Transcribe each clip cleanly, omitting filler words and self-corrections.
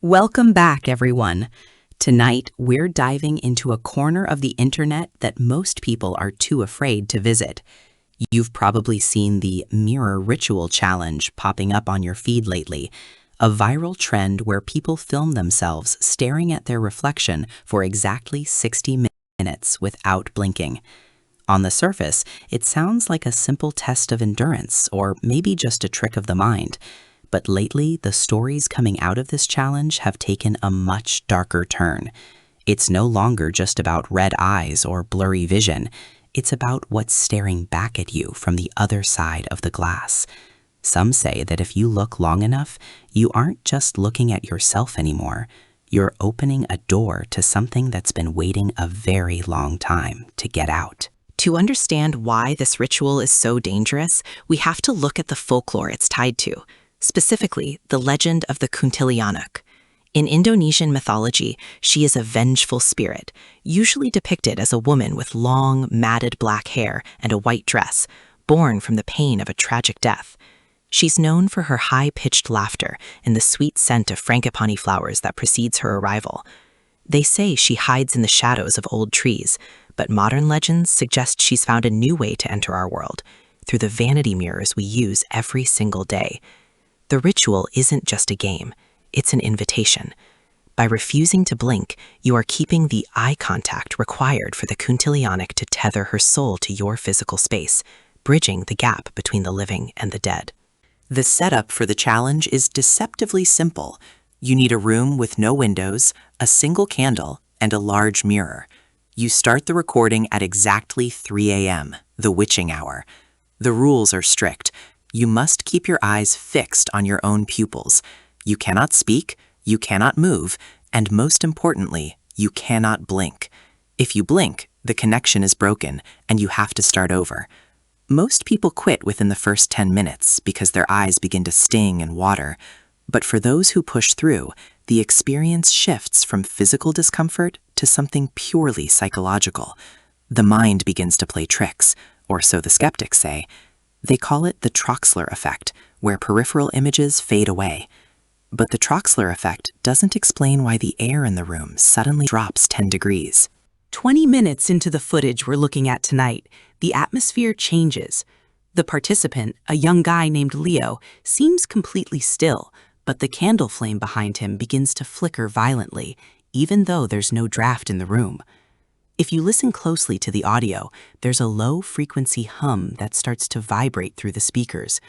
Welcome back, everyone. Tonight, we're diving into a corner of the internet that most people are too afraid to visit. You've probably seen the mirror ritual challenge popping up on your feed lately, a viral trend where people film themselves staring at their reflection for exactly 60 minutes without blinking. On the surface, it sounds like a simple test of endurance or maybe just a trick of the mind. But lately, the stories coming out of this challenge have taken a much darker turn. It's no longer just about red eyes or blurry vision. It's about what's staring back at you from the other side of the glass. Some say that if you look long enough, you aren't just looking at yourself anymore. You're opening a door to something that's been waiting a very long time to get out. To understand why this ritual is so dangerous, we have to look at the folklore it's tied to. Specifically, the legend of the Kuntilanak. In Indonesian mythology, she is a vengeful spirit, usually depicted as a woman with long, matted black hair and a white dress, born from the pain of a tragic death. She's known for her high-pitched laughter and the sweet scent of frangipani flowers that precedes her arrival. They say she hides in the shadows of old trees, but modern legends suggest she's found a new way to enter our world, through the vanity mirrors we use every single day. The ritual isn't just a game, it's an invitation. By refusing to blink, you are keeping the eye contact required for the Kuntilanak to tether her soul to your physical space, bridging the gap between the living and the dead. The setup for the challenge is deceptively simple. You need a room with no windows, a single candle, and a large mirror. You start the recording at exactly 3 a.m., the witching hour. The rules are strict. You must keep your eyes fixed on your own pupils. You cannot speak, you cannot move, and most importantly, you cannot blink. If you blink, the connection is broken, and you have to start over. Most people quit within the first 10 minutes because their eyes begin to sting and water. But for those who push through, the experience shifts from physical discomfort to something purely psychological. The mind begins to play tricks, or so the skeptics say. They call it the Troxler effect, where peripheral images fade away. But the Troxler effect doesn't explain why the air in the room suddenly drops 10 degrees. 20 minutes into the footage we're looking at tonight, the atmosphere changes. The participant, a young guy named Leo, seems completely still, but the candle flame behind him begins to flicker violently, even though there's no draft in the room. If you listen closely to the audio, there's a low-frequency hum that starts to vibrate through the speakers.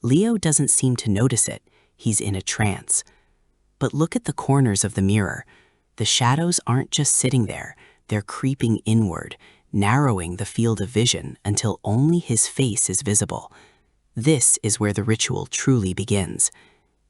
Leo doesn't seem to notice it. He's in a trance. But look at the corners of the mirror. The shadows aren't just sitting there. They're creeping inward, narrowing the field of vision until only his face is visible. This is where the ritual truly begins.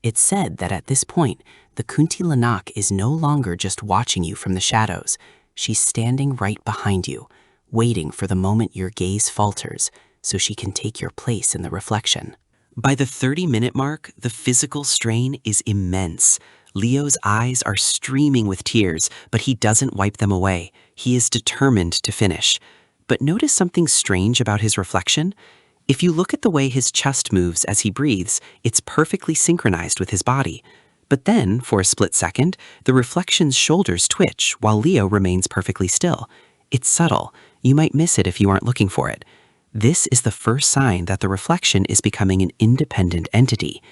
It's said that at this point, the Kuntilanak is no longer just watching you from the shadows. She's standing right behind you, waiting for the moment your gaze falters so she can take your place in the reflection. By the 30-minute mark, the physical strain is immense. Leo's eyes are streaming with tears, but he doesn't wipe them away. He is determined to finish. But notice something strange about his reflection? If you look at the way his chest moves as he breathes, it's perfectly synchronized with his body. But then, for a split second, the reflection's shoulders twitch while Leo remains perfectly still. It's subtle. You might miss it if you aren't looking for it. This is the first sign that the reflection is becoming an independent entity.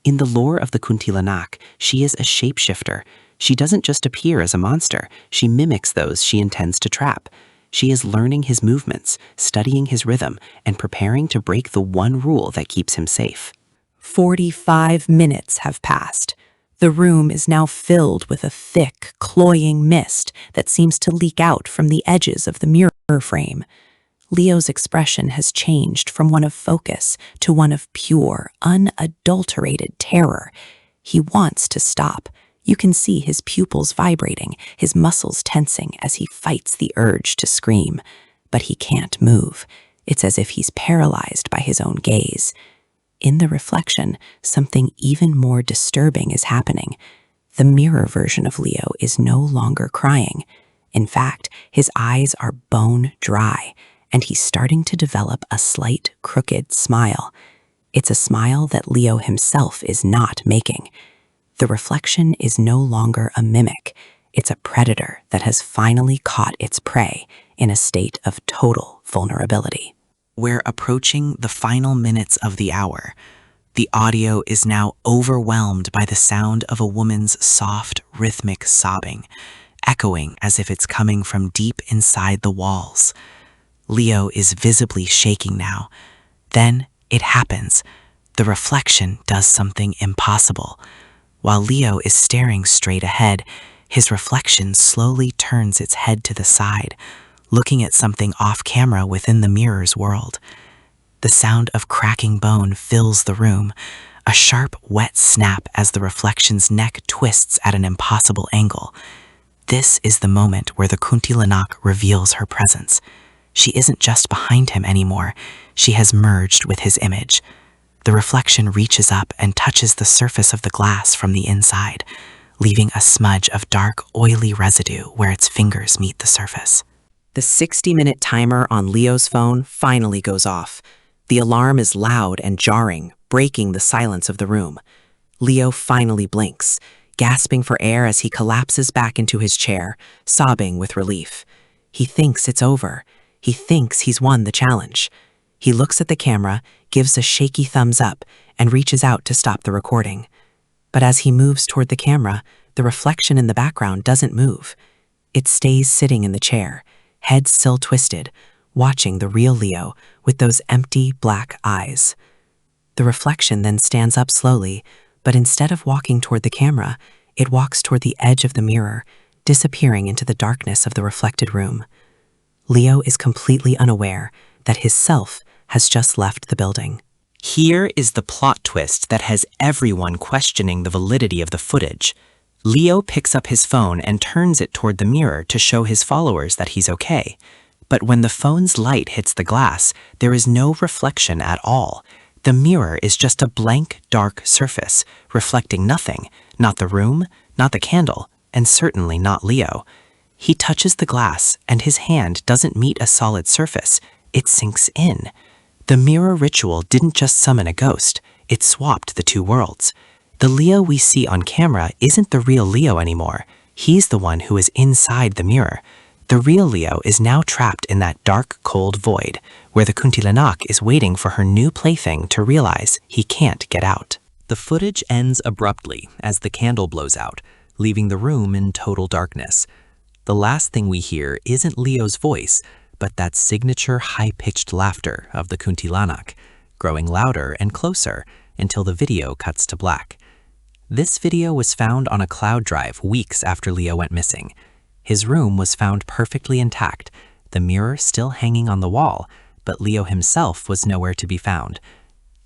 In the lore of the Kuntilanak, she is a shapeshifter. She doesn't just appear as a monster. She mimics those she intends to trap. She is learning his movements, studying his rhythm, and preparing to break the one rule that keeps him safe. 45 minutes have passed. The room is now filled with a thick, cloying mist that seems to leak out from the edges of the mirror frame. Leo's expression has changed from one of focus to one of pure, unadulterated terror. He wants to stop. You can see his pupils vibrating, his muscles tensing as he fights the urge to scream. But he can't move. It's as if he's paralyzed by his own gaze. In the reflection, something even more disturbing is happening. The mirror version of Leo is no longer crying. In fact, his eyes are bone dry, and he's starting to develop a slight, crooked smile. It's a smile that Leo himself is not making. The reflection is no longer a mimic. It's a predator that has finally caught its prey in a state of total vulnerability. We're approaching the final minutes of the hour. The audio is now overwhelmed by the sound of a woman's soft, rhythmic sobbing, echoing as if it's coming from deep inside the walls. Leo is visibly shaking now. Then it happens. The reflection does something impossible. While Leo is staring straight ahead, his reflection slowly turns its head to the side, looking at something off camera within the mirror's world. The sound of cracking bone fills the room, a sharp, wet snap as the reflection's neck twists at an impossible angle. This is the moment where the Kuntilanak reveals her presence. She isn't just behind him anymore, she has merged with his image. The reflection reaches up and touches the surface of the glass from the inside, leaving a smudge of dark, oily residue where its fingers meet the surface. The 60-minute timer on Leo's phone finally goes off. The alarm is loud and jarring, breaking the silence of the room. Leo finally blinks, gasping for air as he collapses back into his chair, sobbing with relief. He thinks it's over. He thinks he's won the challenge. He looks at the camera, gives a shaky thumbs up, and reaches out to stop the recording. But as he moves toward the camera, the reflection in the background doesn't move. It stays sitting in the chair, head still twisted, watching the real Leo with those empty black eyes. The reflection then stands up slowly, but instead of walking toward the camera, it walks toward the edge of the mirror, disappearing into the darkness of the reflected room. Leo is completely unaware that his self has just left the building. Here is the plot twist that has everyone questioning the validity of the footage. Leo picks up his phone and turns it toward the mirror to show his followers that he's okay. But when the phone's light hits the glass, there is no reflection at all. The mirror is just a blank, dark surface, reflecting nothing, not the room, not the candle, and certainly not Leo. He touches the glass, and his hand doesn't meet a solid surface. It sinks in. The mirror ritual didn't just summon a ghost, it swapped the two worlds. The Leo we see on camera isn't the real Leo anymore. He's the one who is inside the mirror. The real Leo is now trapped in that dark, cold void, where the Kuntilanak is waiting for her new plaything to realize he can't get out. The footage ends abruptly as the candle blows out, leaving the room in total darkness. The last thing we hear isn't Leo's voice, but that signature high-pitched laughter of the Kuntilanak, growing louder and closer until the video cuts to black. This video was found on a cloud drive weeks after Leo went missing. His room was found perfectly intact, the mirror still hanging on the wall, but Leo himself was nowhere to be found.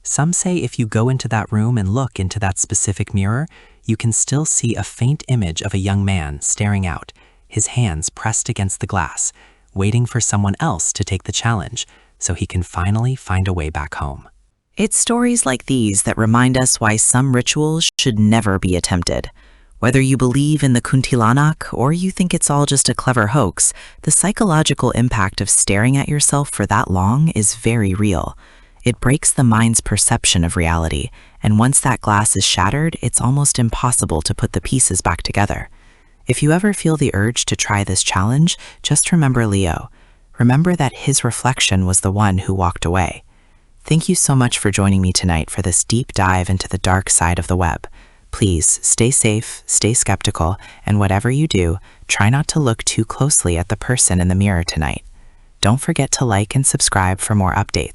Some say if you go into that room and look into that specific mirror, you can still see a faint image of a young man staring out, his hands pressed against the glass, waiting for someone else to take the challenge so he can finally find a way back home. It's stories like these that remind us why some rituals should never be attempted. Whether you believe in the Kuntilanak or you think it's all just a clever hoax, the psychological impact of staring at yourself for that long is very real. It breaks the mind's perception of reality, and once that glass is shattered, it's almost impossible to put the pieces back together. If you ever feel the urge to try this challenge, just remember Leo. Remember that his reflection was the one who walked away. Thank you so much for joining me tonight for this deep dive into the dark side of the web. Please stay safe, stay skeptical, and whatever you do, try not to look too closely at the person in the mirror tonight. Don't forget to like and subscribe for more updates.